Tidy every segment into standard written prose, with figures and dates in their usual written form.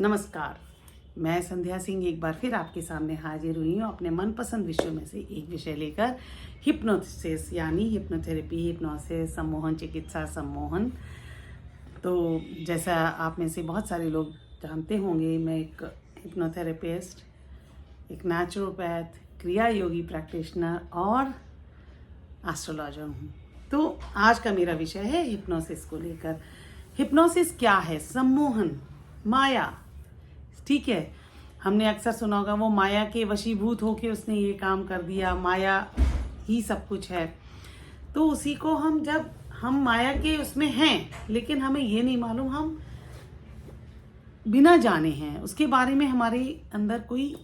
नमस्कार। मैं संध्या सिंह एक बार फिर आपके सामने हाजिर हुई हूँ अपने मनपसंद विषयों में से एक विषय लेकर, हिप्नोसिस यानी हिप्नोथेरेपी, हिप्नोसिस, सम्मोहन चिकित्सा, सम्मोहन। तो जैसा आप में से बहुत सारे लोग जानते होंगे, मैं एक हिप्नोथेरेपिस्ट, एक नेचुरोपैथ, क्रिया योगी प्रैक्टिशनर और एस्ट्रोलॉजर हूँ। तो आज का मेरा विषय है हिप्नोसिस को लेकर। हिप्नोसिस क्या है? सम्मोहन, माया। ठीक है, हमने अक्सर सुना होगा वो माया के वशीभूत होके उसने ये काम कर दिया, माया ही सब कुछ है। तो उसी को जब हम माया के उसमें हैं, लेकिन हमें ये नहीं मालूम, हम बिना जाने हैं, उसके बारे में हमारे अंदर कोई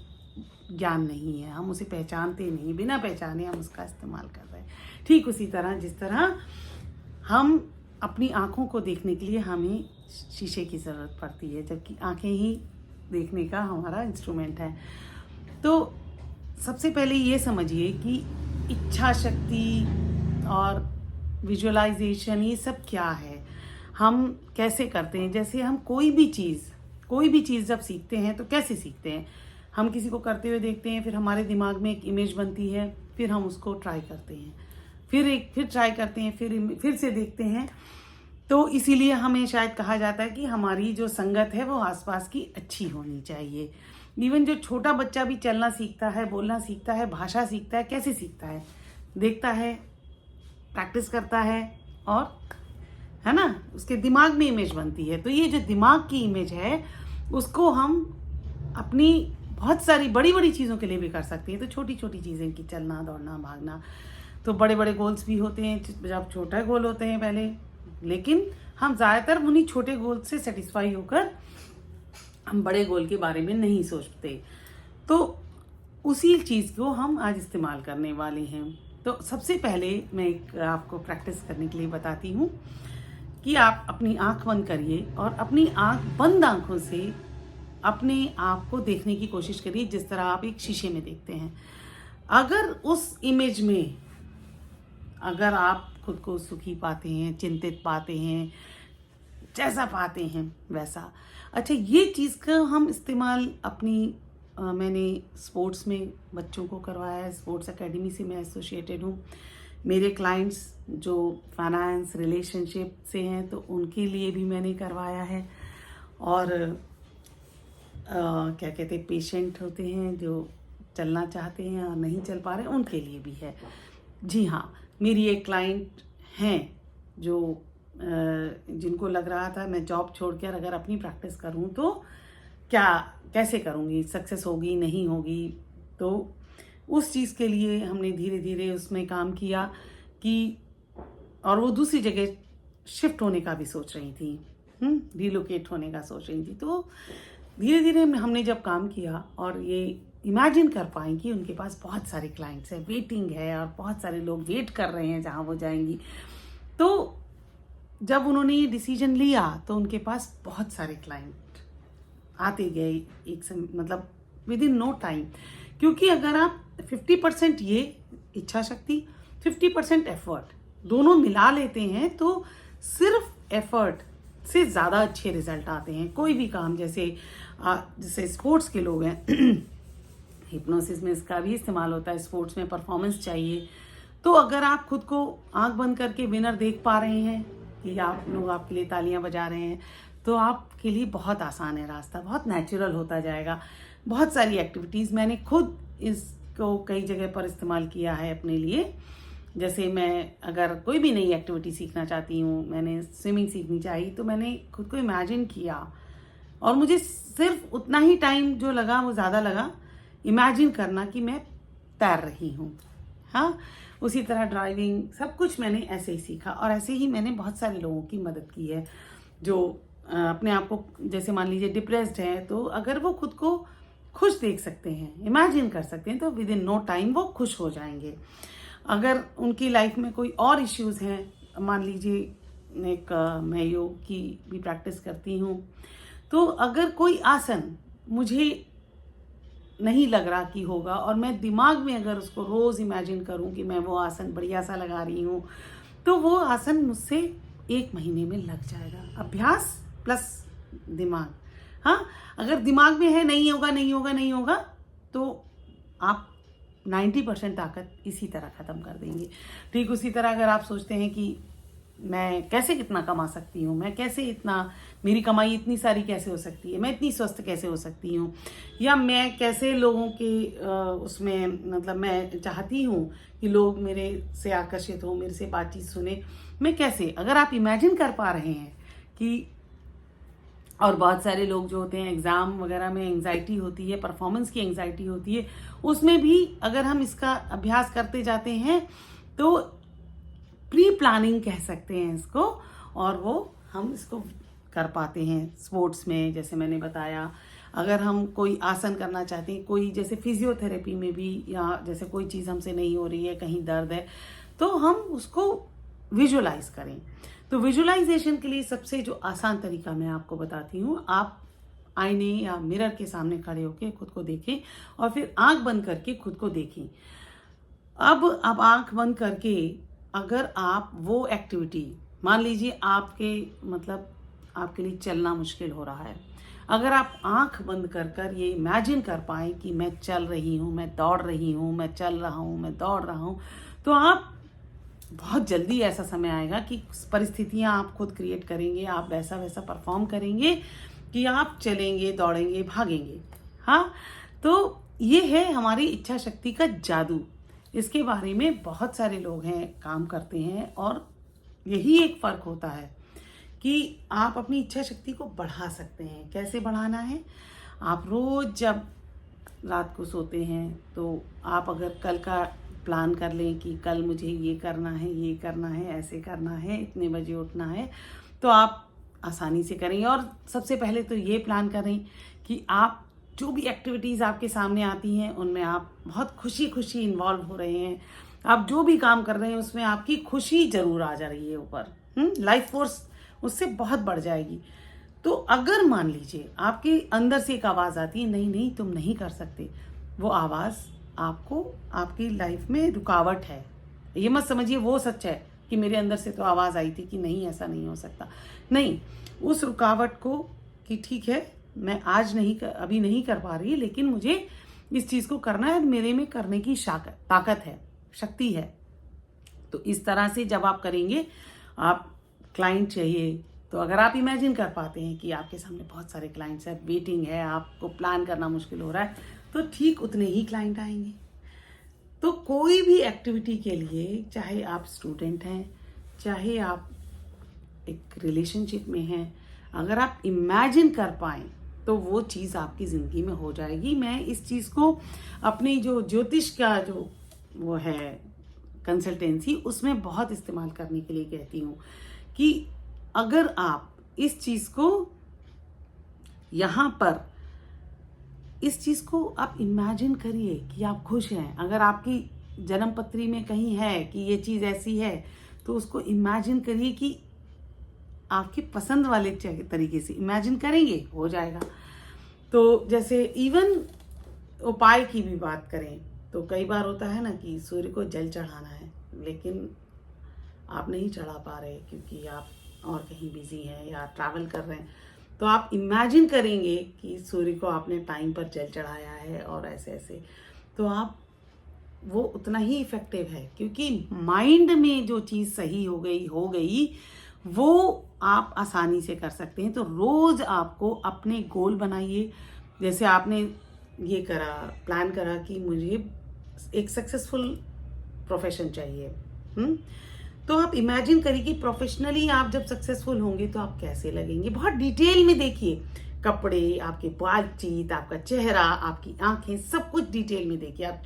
ज्ञान नहीं है, हम उसे पहचानते नहीं, बिना पहचाने हम उसका इस्तेमाल कर रहे हैं। ठीक उसी तरह जिस तरह हम अपनी आँखों को देखने के लिए हमें शीशे की ज़रूरत पड़ती है, जबकि आँखें ही देखने का हमारा इंस्ट्रूमेंट है। तो सबसे पहले ये समझिए कि इच्छा शक्ति और विजुअलाइजेशन ये सब क्या है, हम कैसे करते हैं। जैसे हम कोई भी चीज़ जब सीखते हैं तो कैसे सीखते हैं? हम किसी को करते हुए देखते हैं, फिर हमारे दिमाग में एक इमेज बनती है, फिर हम उसको ट्राई करते हैं, फिर ट्राई करते हैं, फिर से देखते हैं। तो इसीलिए हमें शायद कहा जाता है कि हमारी जो संगत है वो आसपास की अच्छी होनी चाहिए। इवन जो छोटा बच्चा भी चलना सीखता है, बोलना सीखता है, भाषा सीखता है, कैसे सीखता है? देखता है, प्रैक्टिस करता है, और है ना, उसके दिमाग में इमेज बनती है। तो ये जो दिमाग की इमेज है उसको हम अपनी बहुत सारी बड़ी बड़ी चीज़ों के लिए भी कर सकते हैं। तो छोटी छोटी चीज़ें कि चलना, दौड़ना, भागना, तो बड़े बड़े गोल्स भी होते हैं जब छोटा गोल होते हैं पहले, लेकिन हम ज़्यादातर उन्हीं छोटे गोल से सेटिस्फाई होकर हम बड़े गोल के बारे में नहीं सोचते। तो उसी चीज़ को हम आज इस्तेमाल करने वाले हैं। तो सबसे पहले मैं आपको प्रैक्टिस करने के लिए बताती हूँ कि आप अपनी आँख बंद करिए और अपनी बंद आँखों से अपने आप को देखने की कोशिश करिए जिस तरह आप एक शीशे में देखते हैं। अगर उस इमेज में अगर आप खुद को सुखी पाते हैं, चिंतित पाते हैं, जैसा पाते हैं वैसा, अच्छा, ये चीज़ का हम इस्तेमाल मैंने स्पोर्ट्स में बच्चों को करवाया है। स्पोर्ट्स एकेडमी से मैं एसोसिएटेड हूँ। मेरे क्लाइंट्स जो फाइनेंस, रिलेशनशिप से हैं तो उनके लिए भी मैंने करवाया है। और क्या कहते हैं, पेशेंट होते हैं जो चलना चाहते हैं और नहीं चल पा रहे, उनके लिए भी है। जी हाँ, मेरी एक क्लाइंट हैं जो जिनको लग रहा था मैं जॉब छोड़कर अगर अपनी प्रैक्टिस करूं तो कैसे करूंगी, सक्सेस होगी नहीं होगी। तो उस चीज़ के लिए हमने धीरे धीरे उसमें काम किया और वो दूसरी जगह शिफ्ट होने का भी सोच रही थी, रिलोकेट होने का सोच रही थी। तो धीरे धीरे हमने जब काम किया और ये इमेजिन कर पाएँ कि उनके पास बहुत सारे क्लाइंट्स हैं, वेटिंग है और बहुत सारे लोग वेट कर रहे हैं जहाँ वो जाएंगी। तो जब उन्होंने ये डिसीजन लिया तो उनके पास बहुत सारे क्लाइंट आते गए मतलब विद इन नो टाइम। क्योंकि अगर आप 50% ये इच्छा शक्ति, 50% एफर्ट दोनों मिला लेते हैं तो सिर्फ एफर्ट से ज़्यादा अच्छे रिजल्ट आते हैं। कोई भी काम, जैसे स्पोर्ट्स के लोग हैं, हिप्नोसिस में इसका भी इस्तेमाल होता है। स्पोर्ट्स में परफॉर्मेंस चाहिए, तो अगर आप खुद को आंख बंद करके विनर देख पा रहे हैं कि आप लोग आपके लिए तालियां बजा रहे हैं, तो आपके लिए बहुत आसान है रास्ता, बहुत नेचुरल होता जाएगा। बहुत सारी एक्टिविटीज़ मैंने खुद इसको कई जगह पर इस्तेमाल किया है अपने लिए। जैसे मैं अगर कोई भी नई एक्टिविटी सीखना चाहती हूँ, मैंने स्विमिंग सीखनी चाहिए, तो मैंने खुद को इमेजिन किया और मुझे सिर्फ उतना ही टाइम जो लगा वो ज़्यादा लगा इमेजिन करना कि मैं तैर रही हूँ। हाँ, उसी तरह ड्राइविंग, सब कुछ मैंने ऐसे ही सीखा और ऐसे ही मैंने बहुत सारे लोगों की मदद की है जो अपने आप को, जैसे मान लीजिए डिप्रेस्ड है, तो अगर वो खुद को खुश देख सकते हैं, इमेजिन कर सकते हैं, तो विद इन नो टाइम वो खुश हो जाएंगे। अगर उनकी लाइफ में कोई और इश्यूज हैं, मान लीजिए मैं योग की भी प्रैक्टिस करती हूँ, तो अगर कोई आसन मुझे नहीं लग रहा कि होगा और मैं दिमाग में अगर उसको रोज़ इमेजिन करूं कि मैं वो आसन बढ़िया सा लगा रही हूँ, तो वो आसन मुझसे 1 महीने में लग जाएगा। अभ्यास प्लस दिमाग, हाँ, अगर दिमाग में है नहीं होगा नहीं होगा नहीं होगा, तो आप 90% ताकत इसी तरह ख़त्म कर देंगे। ठीक उसी तरह अगर आप सोचते हैं कि मैं कैसे कितना कमा सकती हूँ, मैं कैसे इतना, मेरी कमाई इतनी सारी कैसे हो सकती है, मैं इतनी स्वस्थ कैसे हो सकती हूँ, या मैं कैसे लोगों के उसमें, मतलब मैं चाहती हूँ कि लोग मेरे से आकर्षित हों, मेरे से बातचीत सुने, मैं कैसे, अगर आप इमेजिन कर पा रहे हैं कि, और बहुत सारे लोग जो होते हैं एग्ज़ाम वगैरह में एंग्जाइटी होती है, परफॉर्मेंस की एंग्जाइटी होती है, उसमें भी अगर हम इसका अभ्यास करते जाते हैं तो प्री प्लानिंग कह सकते हैं इसको, और वो हम इसको कर पाते हैं। स्पोर्ट्स में जैसे मैंने बताया, अगर हम कोई आसन करना चाहते हैं, कोई जैसे फिजियोथेरेपी में भी, या जैसे कोई चीज़ हमसे नहीं हो रही है, कहीं दर्द है, तो हम उसको विजुलाइज करें। तो विजुलाइजेशन के लिए सबसे जो आसान तरीका मैं आपको बताती हूँ, आप आईने या मिरर के सामने खड़े होकर खुद को देखें और फिर आंख बंद करके खुद को देखें। अब आंख बंद करके अगर आप वो एक्टिविटी, मान लीजिए आपके, मतलब आपके लिए चलना मुश्किल हो रहा है, अगर आप आंख बंद कर कर ये इमेजिन कर पाएँ कि मैं चल रही हूँ, मैं दौड़ रही हूँ, मैं चल रहा हूँ, मैं दौड़ रहा हूँ, तो आप बहुत जल्दी ऐसा समय आएगा कि परिस्थितियां आप खुद क्रिएट करेंगे, आप वैसा वैसा परफॉर्म करेंगे कि आप चलेंगे, दौड़ेंगे, भागेंगे। हाँ, तो ये है हमारी इच्छा शक्ति का जादू। इसके बारे में बहुत सारे लोग हैं, काम करते हैं, और यही एक फ़र्क होता है कि आप अपनी इच्छा शक्ति को बढ़ा सकते हैं। कैसे बढ़ाना है? आप रोज़ जब रात को सोते हैं तो आप अगर कल का प्लान कर लें कि कल मुझे ये करना है, ये करना है, ऐसे करना है, इतने बजे उठना है, तो आप आसानी से करेंगे। और सबसे पहले तो ये प्लान करें कि आप जो भी एक्टिविटीज़ आपके सामने आती हैं उनमें आप बहुत खुशी खुशी इन्वॉल्व हो रहे हैं। आप जो भी काम कर रहे हैं उसमें आपकी खुशी ज़रूर आ जा रही है ऊपर, लाइफ फोर्स उससे बहुत बढ़ जाएगी। तो अगर मान लीजिए आपके अंदर से एक आवाज़ आती है, नहीं नहीं तुम नहीं कर सकते, वो आवाज़ आपको, आपकी लाइफ में रुकावट है। ये मत समझिए वो सच है कि मेरे अंदर से तो आवाज़ आई थी कि नहीं ऐसा नहीं हो सकता। नहीं, उस रुकावट को कि ठीक है मैं आज नहीं अभी नहीं कर पा रही, लेकिन मुझे इस चीज़ को करना है, मेरे में करने की ताकत है, शक्ति है। तो इस तरह से जब आप करेंगे, आप क्लाइंट चाहिए, तो अगर आप इमेजिन कर पाते हैं कि आपके सामने बहुत सारे क्लाइंट्स हैं, वेटिंग है, आपको प्लान करना मुश्किल हो रहा है, तो ठीक उतने ही क्लाइंट आएंगे। तो कोई भी एक्टिविटी के लिए, चाहे आप स्टूडेंट हैं, चाहे आप एक रिलेशनशिप में हैं, अगर आप इमेजिन कर पाएँ तो वो चीज़ आपकी ज़िंदगी में हो जाएगी। मैं इस चीज़ को अपनी जो ज्योतिष का जो वो है कंसल्टेंसी, उसमें बहुत इस्तेमाल करने के लिए कहती हूँ कि अगर आप इस चीज़ को यहाँ पर, इस चीज़ को आप इमेजिन करिए कि आप खुश हैं। अगर आपकी जन्म पत्री में कहीं है कि ये चीज़ ऐसी है, तो उसको इमेजिन करिए कि आपकी पसंद वाले तरीके से इमेजिन करेंगे, हो जाएगा। तो जैसे इवन उपाय की भी बात करें तो कई बार होता है ना कि सूर्य को जल चढ़ाना है, लेकिन आप नहीं चढ़ा पा रहे क्योंकि आप और कहीं बिजी हैं या ट्रैवल कर रहे हैं, तो आप इमेजिन करेंगे कि सूर्य को आपने टाइम पर जल चढ़ाया है और ऐसे ऐसे, तो आप वो उतना ही इफ़ेक्टिव है, क्योंकि माइंड में जो चीज़ सही हो गई वो आप आसानी से कर सकते हैं। तो रोज़ आपको अपने गोल बनाइए। जैसे आपने ये करा, प्लान करा कि मुझे एक सक्सेसफुल प्रोफेशन चाहिए, तो आप इमेजिन करिए कि प्रोफेशनली आप जब सक्सेसफुल होंगे तो आप कैसे लगेंगे। बहुत डिटेल में देखिए, कपड़े, आपकी बातचीत, आपका चेहरा, आपकी आंखें, सब कुछ डिटेल में देखिए। आप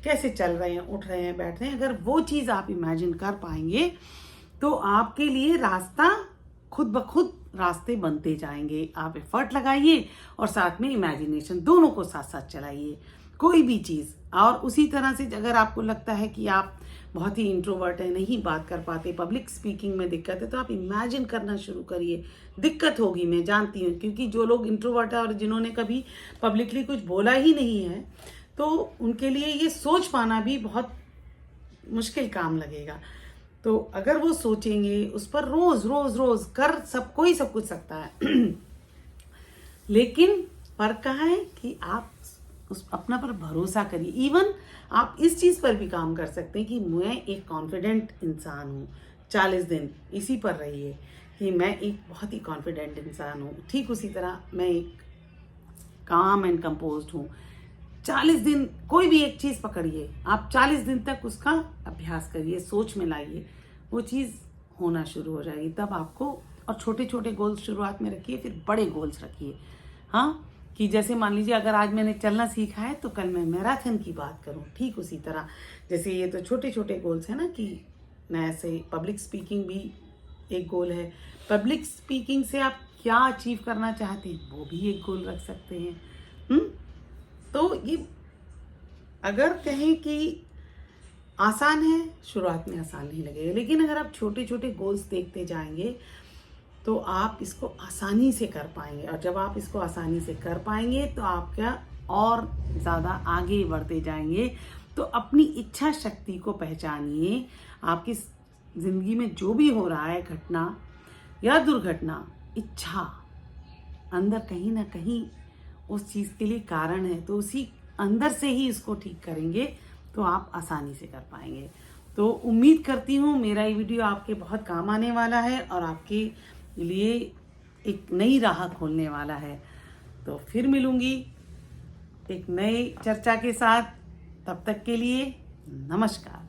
कैसे चल रहे हैं, उठ रहे हैं, बैठ रहे हैं। अगर वो चीज़ आप इमेजिन कर पाएंगे तो आपके लिए रास्ता खुद ब खुद रास्ते बनते जाएंगे। आप एफर्ट लगाइए और साथ में इमेजिनेशन, दोनों को साथ साथ चलाइए कोई भी चीज़। और उसी तरह से अगर आपको लगता है कि आप बहुत ही इंट्रोवर्ट है, नहीं बात कर पाते, पब्लिक स्पीकिंग में दिक्कत है, तो आप इमेजिन करना शुरू करिए। दिक्कत होगी, मैं जानती हूँ, क्योंकि जो लोग इंट्रोवर्ट है और जिन्होंने कभी पब्लिकली कुछ बोला ही नहीं है, तो उनके लिए ये सोच पाना भी बहुत मुश्किल काम लगेगा। तो अगर वो सोचेंगे उस पर, रोज रोज रोज कर, सब कोई सब कुछ सकता है। लेकिन फर्क कहाँ है कि आप उस अपना पर भरोसा करिए। इवन आप इस चीज पर भी काम कर सकते हैं कि मैं एक कॉन्फिडेंट इंसान हूँ। 40 दिन इसी पर रहिए कि मैं एक बहुत ही कॉन्फिडेंट इंसान हूँ। ठीक उसी तरह मैं एक काम एंड कंपोज्ड हूँ। 40 दिन कोई भी एक चीज पकड़िए, आप 40 दिन तक उसका अभ्यास करिए, सोच में लाइए, वो चीज होना शुरू हो जाएगी। तब आपको, और छोटे छोटे गोल्स शुरुआत में रखिए, फिर बड़े गोल्स रखिए। हाँ, कि जैसे मान लीजिए अगर आज मैंने चलना सीखा है तो कल मैं मैराथन की बात करूं। ठीक उसी तरह जैसे ये तो छोटे छोटे गोल्स है ना, कि मैं ऐसे पब्लिक स्पीकिंग भी एक गोल है। पब्लिक स्पीकिंग से आप क्या अचीव करना चाहते हैं वो भी एक गोल रख सकते हैं। तो ये अगर कहें कि आसान है, शुरुआत में आसान नहीं लगेगा, लेकिन अगर आप छोटे छोटे गोल्स देखते जाएंगे तो आप इसको आसानी से कर पाएंगे। और जब आप इसको आसानी से कर पाएंगे तो आप क्या और ज़्यादा आगे बढ़ते जाएंगे। तो अपनी इच्छा शक्ति को पहचानिए। आपकी ज़िंदगी में जो भी हो रहा है, घटना या दुर्घटना, इच्छा अंदर कहीं ना कहीं उस चीज़ के लिए कारण है। तो उसी अंदर से ही इसको ठीक करेंगे तो आप आसानी से कर पाएंगे। तो उम्मीद करती हूँ मेरा ये वीडियो आपके बहुत काम आने वाला है और आपके लिए एक नई राह खोलने वाला है। तो फिर मिलूंगी एक नई चर्चा के साथ। तब तक के लिए नमस्कार।